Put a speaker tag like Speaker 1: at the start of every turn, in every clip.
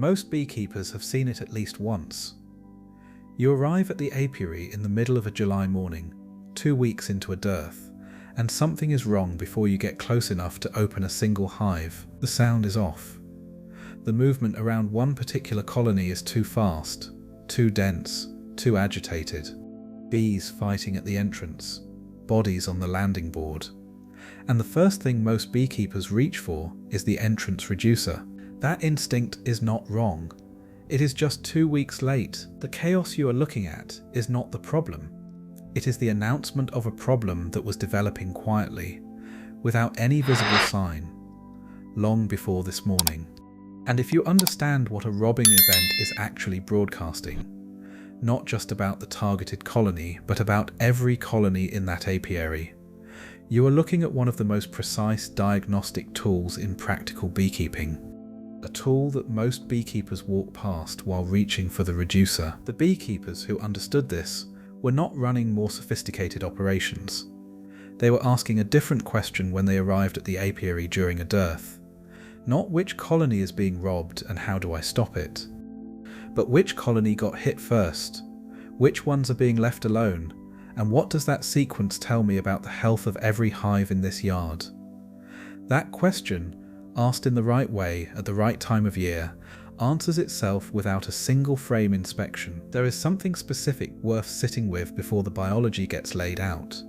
Speaker 1: Most beekeepers have seen it at least once. You arrive at the apiary in the middle of a July morning, 2 weeks into a dearth, and something is wrong before you get close enough to open a single hive. The sound is off. The movement around one particular colony is too fast, too dense, too agitated. Bees fighting at the entrance, bodies on the landing board. And the first thing most beekeepers reach for is the entrance reducer. That instinct is not wrong. It is just 2 weeks late. The chaos you are looking at is not the problem. It is the announcement of a problem that was developing quietly, without any visible sign, long before this morning. And if you understand what a robbing event is actually broadcasting, not just about the targeted colony, but about every colony in that apiary, you are looking at one of the most precise diagnostic tools in practical beekeeping. A tool that most beekeepers walk past while reaching for the reducer. The beekeepers who understood this were not running more sophisticated operations. They were asking a different question when they arrived at the apiary during a dearth. Not which colony is being robbed and how do I stop it, but which colony got hit first, which ones are being left alone, and what does that sequence tell me about the health of every hive in this yard? That question, asked in the right way at the right time of year, answers itself without a single frame inspection. There is something specific worth sitting with before the biology gets laid out.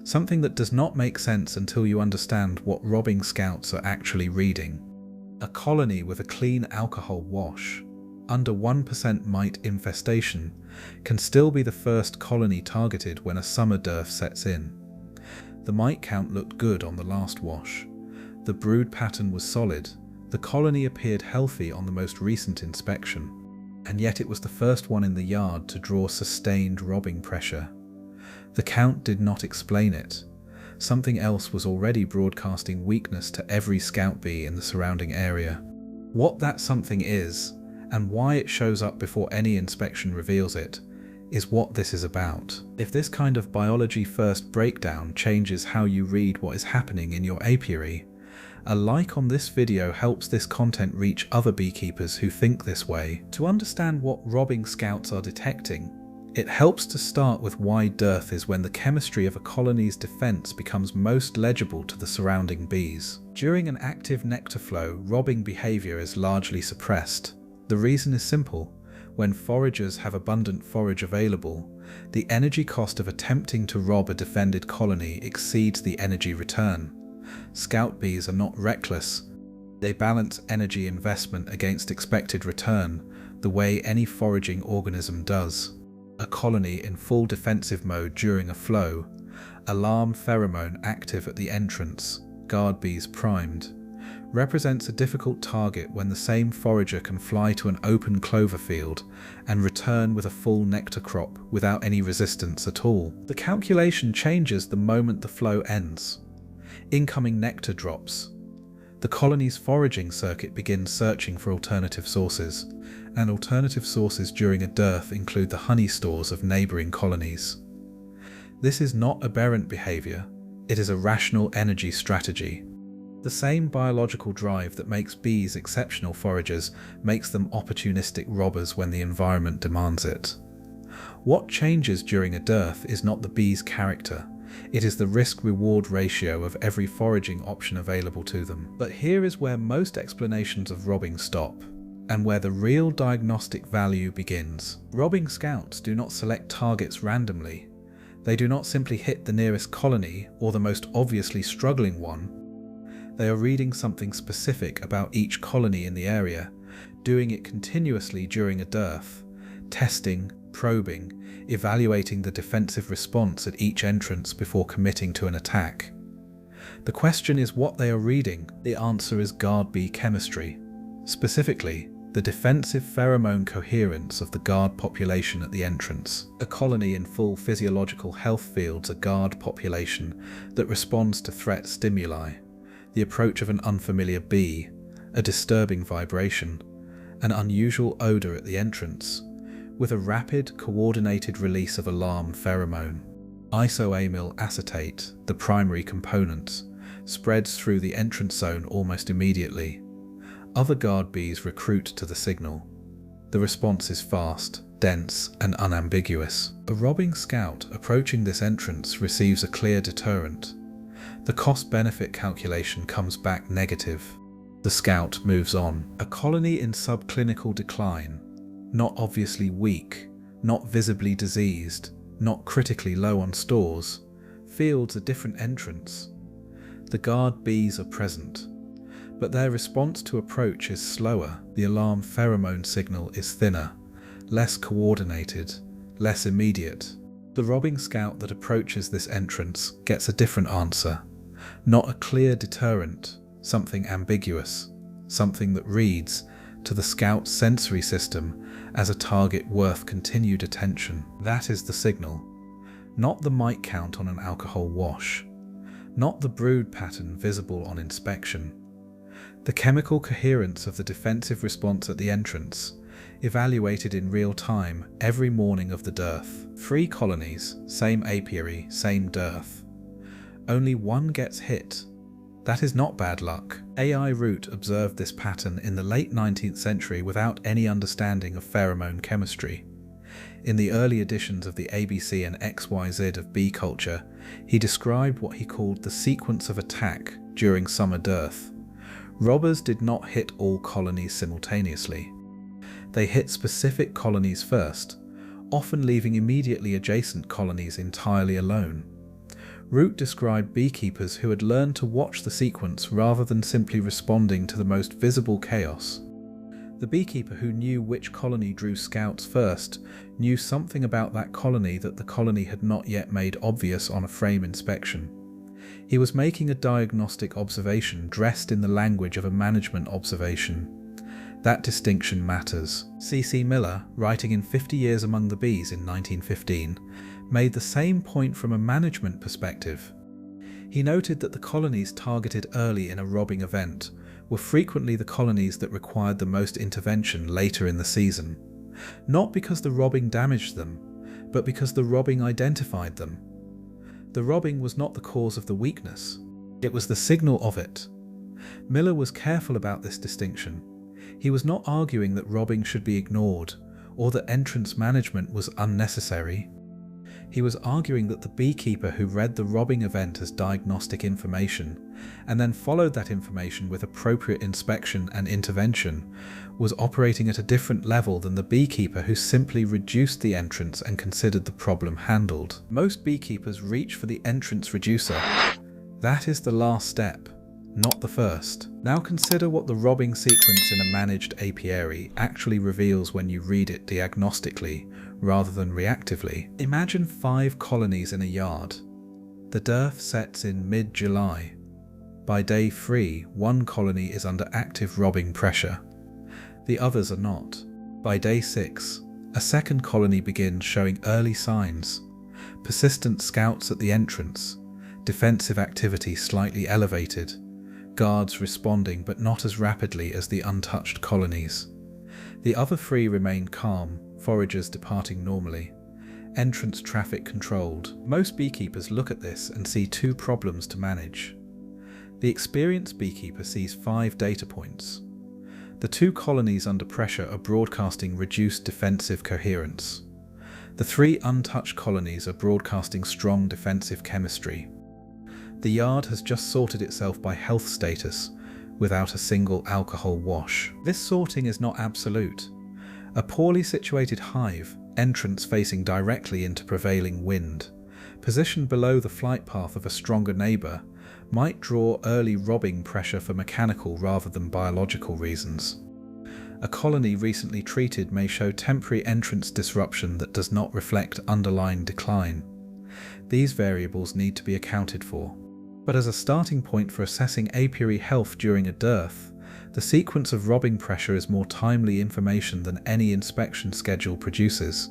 Speaker 1: Something that does not make sense until you understand what robbing scouts are actually reading. A colony with a clean alcohol wash, under 1% mite infestation, can still be the first colony targeted when a summer dearth sets in. The mite count looked good on the last wash. The brood pattern was solid. The colony appeared healthy on the most recent inspection, and yet it was the first one in the yard to draw sustained robbing pressure. The count did not explain it. Something else was already broadcasting weakness to every scout bee in the surrounding area. What that something is, and why it shows up before any inspection reveals it, is what this is about. If this kind of biology first breakdown changes how you read what is happening in your apiary, a like on this video helps this content reach other beekeepers who think this way. To understand what robbing scouts are detecting, it helps to start with why dearth is when the chemistry of a colony's defense becomes most legible to the surrounding bees. During an active nectar flow, robbing behavior is largely suppressed. The reason is simple. When foragers have abundant forage available, the energy cost of attempting to rob a defended colony exceeds the energy return. Scout bees are not reckless. They balance energy investment against expected return, the way any foraging organism does. A colony in full defensive mode during a flow, alarm pheromone active at the entrance, guard bees primed, represents a difficult target when the same forager can fly to an open clover field and return with a full nectar crop without any resistance at all. The calculation changes the moment the flow ends. Incoming nectar drops. The colony's foraging circuit begins searching for alternative sources, and alternative sources during a dearth include the honey stores of neighbouring colonies. This is not aberrant behaviour, it is a rational energy strategy. The same biological drive that makes bees exceptional foragers makes them opportunistic robbers when the environment demands it. What changes during a dearth is not the bee's character, it is the risk-reward ratio of every foraging option available to them. But here is where most explanations of robbing stop, and where the real diagnostic value begins. Robbing scouts do not select targets randomly. They do not simply hit the nearest colony or the most obviously struggling one. They are reading something specific about each colony in the area, doing it continuously during a dearth, testing, probing, evaluating the defensive response at each entrance before committing to an attack. The question is what they are reading. The answer is guard bee chemistry. Specifically, the defensive pheromone coherence of the guard population at the entrance. A colony in full physiological health fields a guard population that responds to threat stimuli, the approach of an unfamiliar bee, a disturbing vibration, an unusual odour at the entrance, with a rapid, coordinated release of alarm pheromone. Isoamyl acetate, the primary component, spreads through the entrance zone almost immediately. Other guard bees recruit to the signal. The response is fast, dense, and unambiguous. A robbing scout approaching this entrance receives a clear deterrent. The cost-benefit calculation comes back negative. The scout moves on. A colony in subclinical decline, not obviously weak, not visibly diseased, not critically low on stores, fields a different entrance. The guard bees are present, but their response to approach is slower. The alarm pheromone signal is thinner, less coordinated, less immediate. The robbing scout that approaches this entrance gets a different answer. Not a clear deterrent, something ambiguous, something that reads to the scout's sensory system as a target worth continued attention. That is the signal. Not the mite count on an alcohol wash. Not the brood pattern visible on inspection. The chemical coherence of the defensive response at the entrance, evaluated in real time every morning of the dearth. 3 colonies, same apiary, same dearth. Only one gets hit. That is not bad luck. A.I. Root observed this pattern in the late 19th century without any understanding of pheromone chemistry. In the early editions of the ABC and XYZ of bee culture, he described what he called the sequence of attack during summer dearth. Robbers did not hit all colonies simultaneously. They hit specific colonies first, often leaving immediately adjacent colonies entirely alone. Root described beekeepers who had learned to watch the sequence rather than simply responding to the most visible chaos. The beekeeper who knew which colony drew scouts first knew something about that colony that the colony had not yet made obvious on a frame inspection. He was making a diagnostic observation dressed in the language of a management observation. That distinction matters. C.C. Miller, writing in 50 Years Among the Bees in 1915, made the same point from a management perspective. He noted that the colonies targeted early in a robbing event were frequently the colonies that required the most intervention later in the season, not because the robbing damaged them, but because the robbing identified them. The robbing was not the cause of the weakness, it was the signal of it. Miller was careful about this distinction. He was not arguing that robbing should be ignored, or that entrance management was unnecessary. He was arguing that the beekeeper who read the robbing event as diagnostic information, and then followed that information with appropriate inspection and intervention, was operating at a different level than the beekeeper who simply reduced the entrance and considered the problem handled. Most beekeepers reach for the entrance reducer. That is the last step, not the first. Now consider what the robbing sequence in a managed apiary actually reveals when you read it diagnostically rather than reactively. Imagine 5 colonies in a yard. The dearth sets in mid-July. By day 3, one colony is under active robbing pressure. The others are not. By day 6, a second colony begins showing early signs. Persistent scouts at the entrance, defensive activity slightly elevated, guards responding but not as rapidly as the untouched colonies. The other 3 remain calm, foragers departing normally, entrance traffic controlled. Most beekeepers look at this and see 2 problems to manage. The experienced beekeeper sees 5 data points. The 2 colonies under pressure are broadcasting reduced defensive coherence. The 3 untouched colonies are broadcasting strong defensive chemistry. The yard has just sorted itself by health status without a single alcohol wash. This sorting is not absolute. A poorly situated hive, entrance facing directly into prevailing wind, positioned below the flight path of a stronger neighbour, might draw early robbing pressure for mechanical rather than biological reasons. A colony recently treated may show temporary entrance disruption that does not reflect underlying decline. These variables need to be accounted for. But as a starting point for assessing apiary health during a dearth, the sequence of robbing pressure is more timely information than any inspection schedule produces.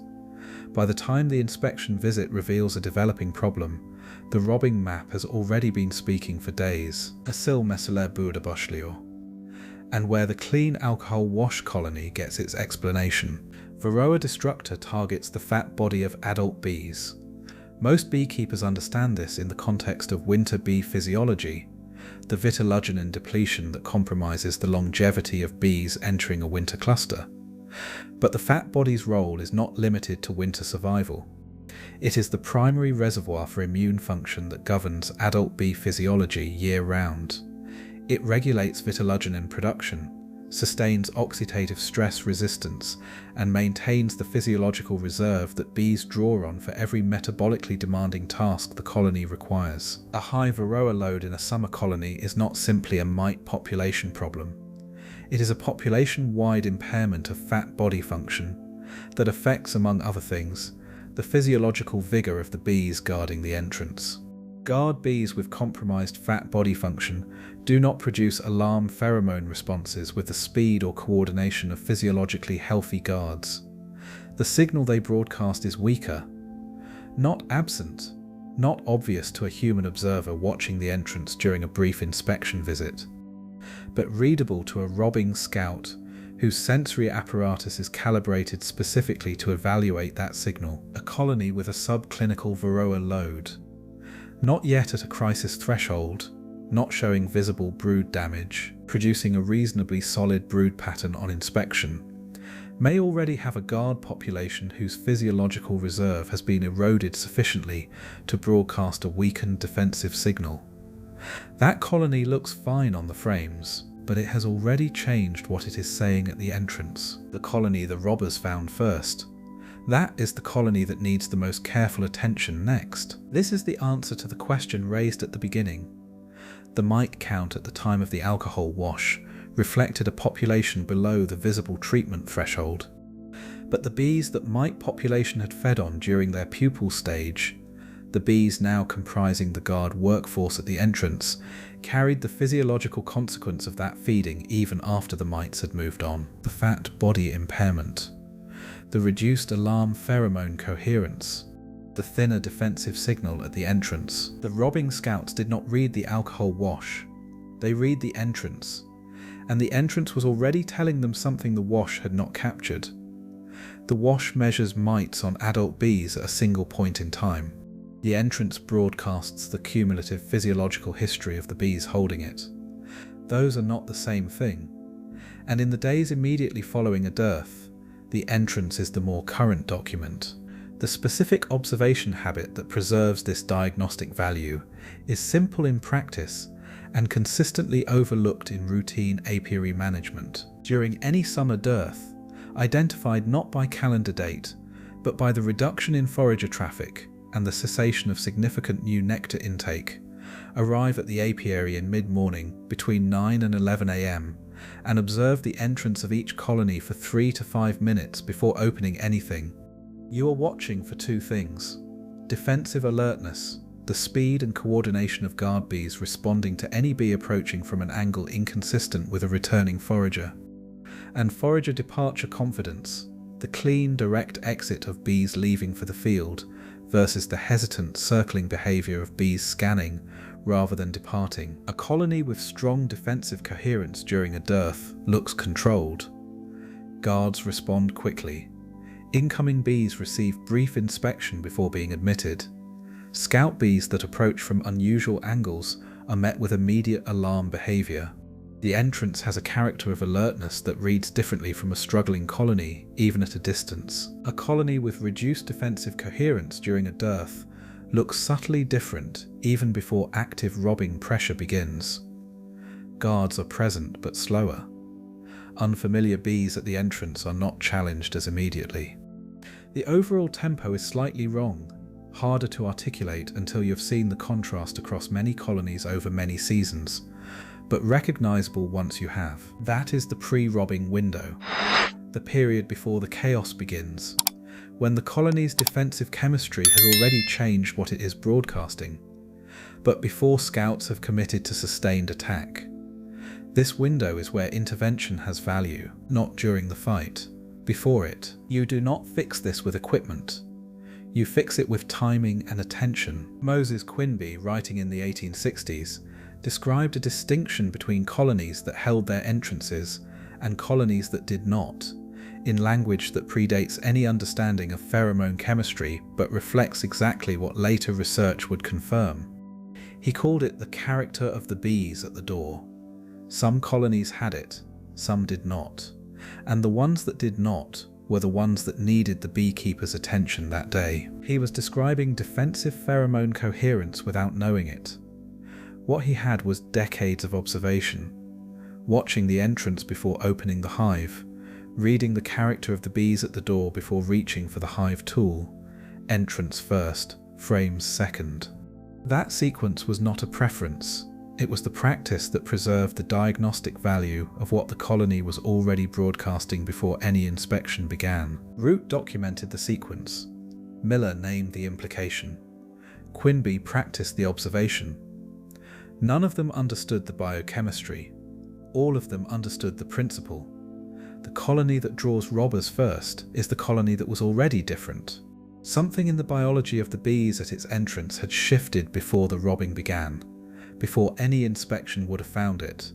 Speaker 1: By the time the inspection visit reveals a developing problem, the robbing map has already been speaking for days. Asil mesele bu'da and where the clean alcohol wash colony gets its explanation. Varroa destructor targets the fat body of adult bees. Most beekeepers understand this in the context of winter bee physiology, the vitellogenin depletion that compromises the longevity of bees entering a winter cluster. But the fat body's role is not limited to winter survival. It is the primary reservoir for immune function that governs adult bee physiology year-round. It regulates vitellogenin production, sustains oxidative stress resistance, and maintains the physiological reserve that bees draw on for every metabolically demanding task the colony requires. A high Varroa load in a summer colony is not simply a mite population problem. It is a population-wide impairment of fat body function that affects, among other things, the physiological vigour of the bees guarding the entrance. Guard bees with compromised fat body function do not produce alarm pheromone responses with the speed or coordination of physiologically healthy guards. The signal they broadcast is weaker, not absent, not obvious to a human observer watching the entrance during a brief inspection visit, but readable to a robbing scout whose sensory apparatus is calibrated specifically to evaluate that signal. A colony with a subclinical Varroa load, not yet at a crisis threshold, not showing visible brood damage, producing a reasonably solid brood pattern on inspection, may already have a guard population whose physiological reserve has been eroded sufficiently to broadcast a weakened defensive signal. That colony looks fine on the frames, but it has already changed what it is saying at the entrance. The colony the robbers found first. That is the colony that needs the most careful attention next. This is the answer to the question raised at the beginning. The mite count at the time of the alcohol wash reflected a population below the visible treatment threshold. But the bees that mite population had fed on during their pupal stage, the bees now comprising the guard workforce at the entrance, carried the physiological consequence of that feeding even after the mites had moved on. The fat body impairment, the reduced alarm pheromone coherence, the thinner defensive signal at the entrance. The robbing scouts did not read the alcohol wash, they read the entrance, and the entrance was already telling them something the wash had not captured. The wash measures mites on adult bees at a single point in time. The entrance broadcasts the cumulative physiological history of the bees holding it. Those are not the same thing, and in the days immediately following a dearth, the entrance is the more current document. The specific observation habit that preserves this diagnostic value is simple in practice and consistently overlooked in routine apiary management. During any summer dearth, identified not by calendar date, but by the reduction in forager traffic and the cessation of significant new nectar intake, arrive at the apiary in mid-morning between 9 and 11 a.m. and observe the entrance of each colony for 3 to 5 minutes before opening anything. You are watching for two things: defensive alertness, the speed and coordination of guard bees responding to any bee approaching from an angle inconsistent with a returning forager, and forager departure confidence, the clean, direct exit of bees leaving for the field versus the hesitant, circling behaviour of bees scanning rather than departing. A colony with strong defensive coherence during a dearth looks controlled. Guards respond quickly. Incoming bees receive brief inspection before being admitted. Scout bees that approach from unusual angles are met with immediate alarm behaviour. The entrance has a character of alertness that reads differently from a struggling colony, even at a distance. A colony with reduced defensive coherence during a dearth looks subtly different even before active robbing pressure begins. Guards are present but slower. Unfamiliar bees at the entrance are not challenged as immediately. The overall tempo is slightly wrong, harder to articulate until you've seen the contrast across many colonies over many seasons, but recognisable once you have. That is the pre-robbing window, the period before the chaos begins, when the colony's defensive chemistry has already changed what it is broadcasting, but before scouts have committed to sustained attack. This window is where intervention has value, not during the fight. Before it, you do not fix this with equipment. You fix it with timing and attention. Moses Quinby, writing in the 1860s, described a distinction between colonies that held their entrances and colonies that did not, in language that predates any understanding of pheromone chemistry but reflects exactly what later research would confirm. He called it the character of the bees at the door. Some colonies had it, some did not, and the ones that did not were the ones that needed the beekeeper's attention that day. He was describing defensive pheromone coherence without knowing it. What he had was decades of observation, watching the entrance before opening the hive, reading the character of the bees at the door before reaching for the hive tool, entrance first, frames second. That sequence was not a preference, it was the practice that preserved the diagnostic value of what the colony was already broadcasting before any inspection began. Root documented the sequence. Miller named the implication. Quinby practiced the observation. None of them understood the biochemistry. All of them understood the principle. The colony that draws robbers first is the colony that was already different. Something in the biology of the bees at its entrance had shifted before the robbing began, before any inspection would have found it,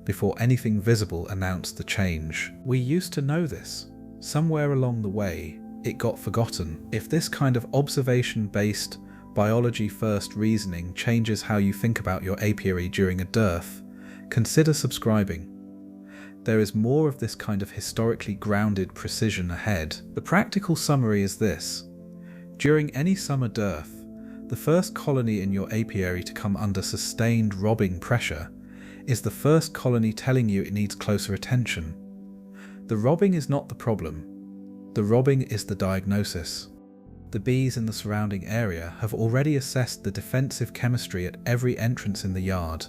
Speaker 1: before anything visible announced the change. We used to know this. Somewhere along the way, it got forgotten. If this kind of observation-based, biology-first reasoning changes how you think about your apiary during a dearth, consider subscribing. There is more of this kind of historically grounded precision ahead. The practical summary is this. During any summer dearth, the first colony in your apiary to come under sustained robbing pressure is the first colony telling you it needs closer attention. The robbing is not the problem. The robbing is the diagnosis. The bees in the surrounding area have already assessed the defensive chemistry at every entrance in the yard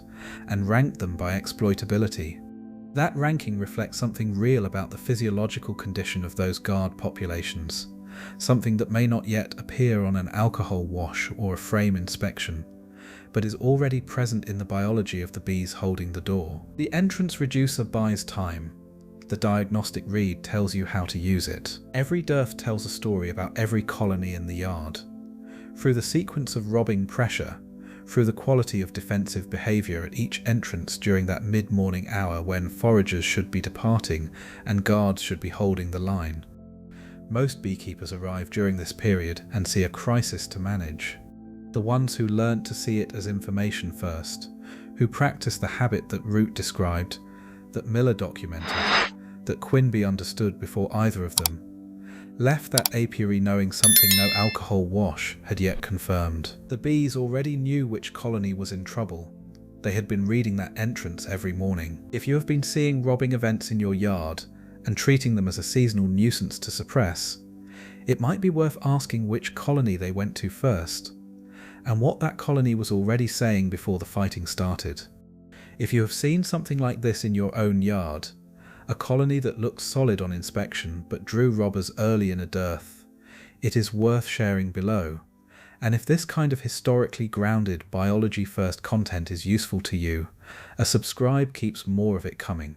Speaker 1: and ranked them by exploitability. That ranking reflects something real about the physiological condition of those guard populations, something that may not yet appear on an alcohol wash or a frame inspection, but is already present in the biology of the bees holding the door. The entrance reducer buys time. The diagnostic read tells you how to use it. Every dearth tells a story about every colony in the yard. Through the sequence of robbing pressure, through the quality of defensive behaviour at each entrance during that mid-morning hour when foragers should be departing and guards should be holding the line. Most beekeepers arrive during this period and see a crisis to manage. The ones who learnt to see it as information first, who practiced the habit that Root described, that Miller documented, that Quinby understood before either of them, left that apiary knowing something no alcohol wash had yet confirmed. The bees already knew which colony was in trouble. They had been reading that entrance every morning. If you have been seeing robbing events in your yard and treating them as a seasonal nuisance to suppress, it might be worth asking which colony they went to first, and what that colony was already saying before the fighting started. If you have seen something like this in your own yard, a colony that looked solid on inspection but drew robbers early in a dearth, it is worth sharing below. And if this kind of historically grounded biology-first content is useful to you, a subscribe keeps more of it coming.